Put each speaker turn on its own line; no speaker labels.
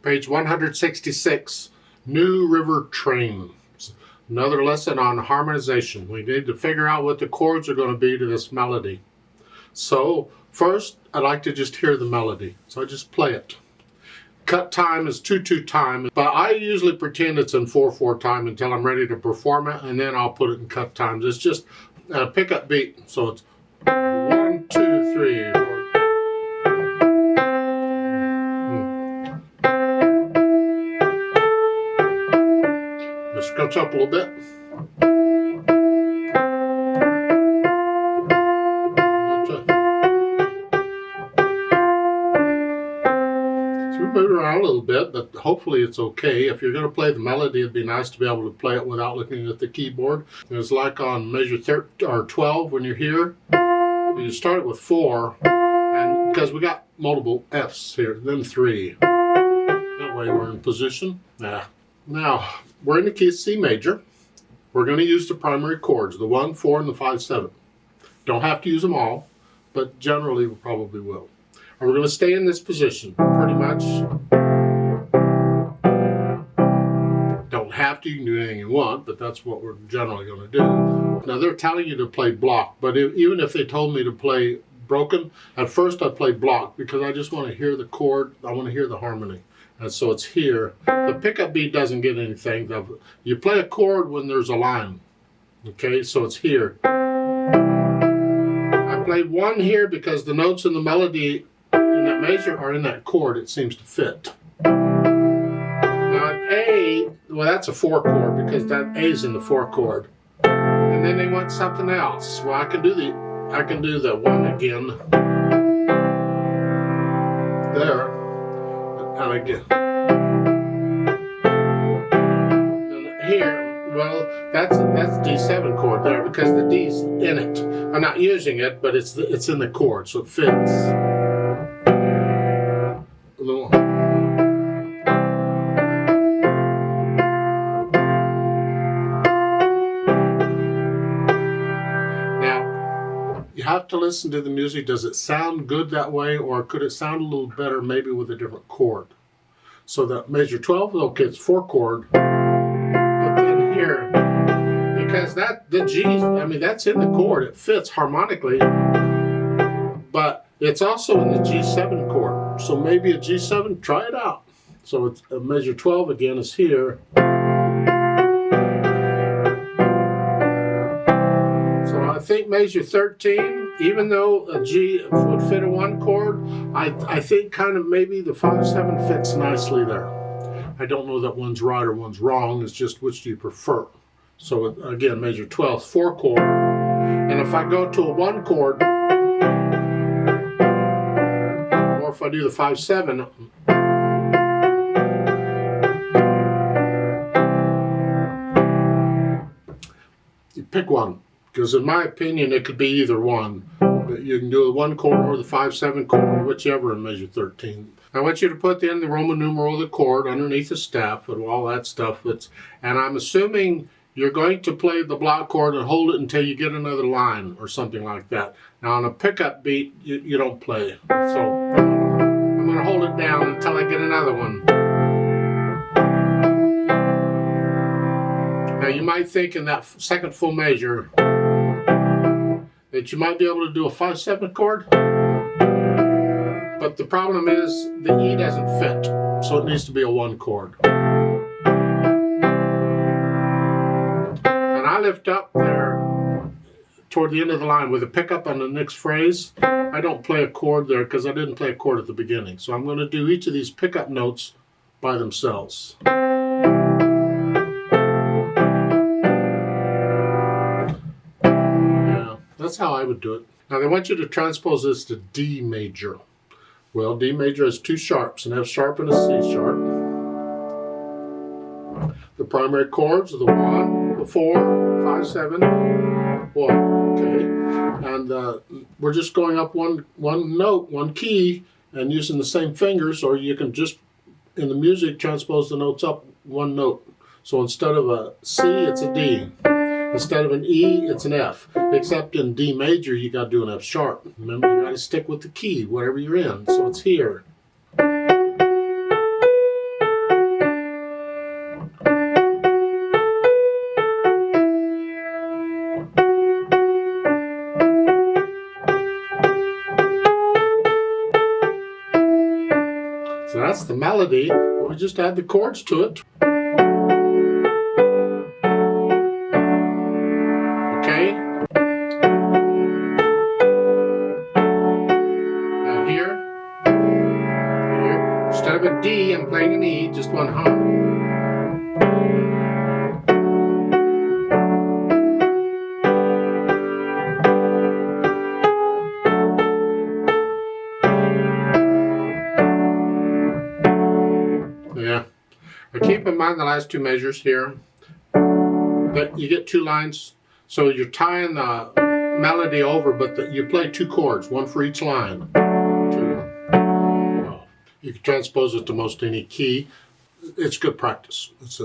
Page 166, New River Train. Another lesson on harmonization. We need to figure out what the chords are going to be to this melody. So first, I like to just hear the melody. So I just play it. Cut time is 2/2 time, but I usually pretend it's in 4/4 time until I'm ready to perform it, and then I'll put it in cut times. It's just a pickup beat. So it's 1, 2, 3, 4. Just scrunch up a little bit. So we move around a little bit, but hopefully it's okay. If you're going to play the melody, it'd be nice to be able to play it without looking at the keyboard. It's like on measure 12 when you're here. You start it with 4, and because we got multiple Fs here, then 3. That way we're in position. Now, we're in the key of C major. We're going to use the primary chords, the 1, 4, and the 5, 7. Don't have to use them all, but generally we probably will. And we're going to stay in this position, pretty much. Don't have to, you can do anything you want, but that's what we're generally going to do. Now they're telling you to play block, but even if they told me to play broken, at first I'd play block because I just want to hear the chord, I want to hear the harmony. And so it's here. The pickup beat doesn't get anything. You play a chord when there's a line. Okay, so it's here. I played 1 here because the notes in the melody in that measure are in that chord. It seems to fit. Now at A, well that's a 4 chord because that A's in the 4 chord. And then they want something else. Well I can do the 1 again. There. And again. And here, well, that's D7 chord there because the D's in it. I'm not using it, but it's in the chord, so it fits. Now, you have to listen to the music. Does it sound good that way, or could it sound a little better maybe with a different chord? So that measure 12, okay, it's 4 chord, but then here, because the G, I mean that's in the chord, it fits harmonically, but it's also in the G7 chord. So maybe a G7, try it out. So it's measure 12 again is here. I think measure 13, even though a G would fit a 1 chord, I think kind of maybe the 5, 7 fits nicely there. I don't know that one's right or one's wrong, it's just which do you prefer. So again, measure 12, 4 chord, and if I go to a 1 chord, or if I do the 5, 7, you pick one. Because in my opinion, it could be either one. You can do the 1 chord or the 5, 7 chord, whichever in measure 13. I want you to put in the Roman numeral of the chord underneath the staff and all that stuff. And I'm assuming you're going to play the block chord and hold it until you get another line or something like that. Now on a pickup beat, you don't play. So I'm going to hold it down until I get another one. Now you might think in that second full measure that you might be able to do a 5, 7 chord, but the problem is the E doesn't fit, so it needs to be a 1 chord. And I lift up there toward the end of the line with a pickup on the next phrase. I don't play a chord there because I didn't play a chord at the beginning, so I'm going to do each of these pickup notes by themselves. That's how I would do it. Now they want you to transpose this to D major. Well, D major has 2 sharps, an F sharp and a C sharp. The primary chords are the 1, the 4, 5, 7, 1. Okay, and we're just going up one note, 1 key, and using the same fingers, or you can just in the music transpose the notes up 1 note. So instead of a C, it's a D. Instead of an E, it's an F. Except in D major, you got to do an F sharp. Remember, you got to stick with the key, whatever you're in. So it's here. So that's the melody. We just add the chords to it. Okay. Now here, instead of a D, I'm playing an E, just one hum. Yeah. But keep in mind the last two measures here. That you get two lines, so you're tying the melody over, but you play two chords, one for each line. You can transpose it to most any key. It's good practice. It's